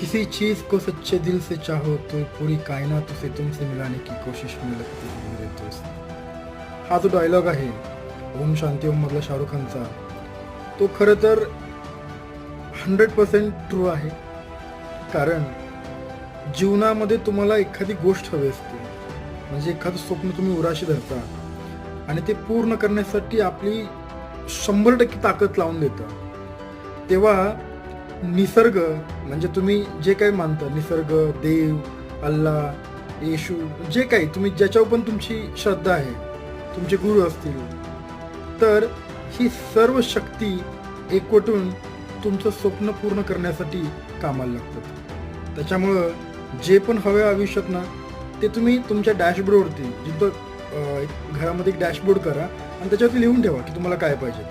किसी चीज को सच्चे दिल से चाहो तो पूरी कायनात उसे तुमसे मिलाने की कोशिश में लगती है मेरे दोस्त. हा जो डायलॉग आहे ओम शांती ओम मधला शाहरुख खानचा, तो खरं तर 100% ट्रू आहे. कारण जीवनामध्ये तुम्हाला एखादी गोष्ट हवी असते, म्हणजे एखादं स्वप्न तुम्ही उराशी धरता आणि ते पूर्ण करण्यासाठी आपली 100% ताकद लावून देता, तेव्हा निसर्ग म्हणजे तुम्ही जे काही मानता, निसर्ग, देव, अल्ला, येशू, जे काही तुम्ही ज्याच्यावर पण तुमची श्रद्धा आहे, तुमचे गुरु असतील, तर ही सर्व शक्ती एकवटून तुमचं स्वप्न पूर्ण करण्यासाठी कामाला लागतात. त्याच्यामुळं जे पण हवं आयुष्यात ना, ते तुम्ही तुमच्या डॅशबोर्डवरती जिथं घरामध्ये एक डॅशबोर्ड करा आणि त्याच्यावरती लिहून ठेवा की तुम्हाला काय पाहिजे.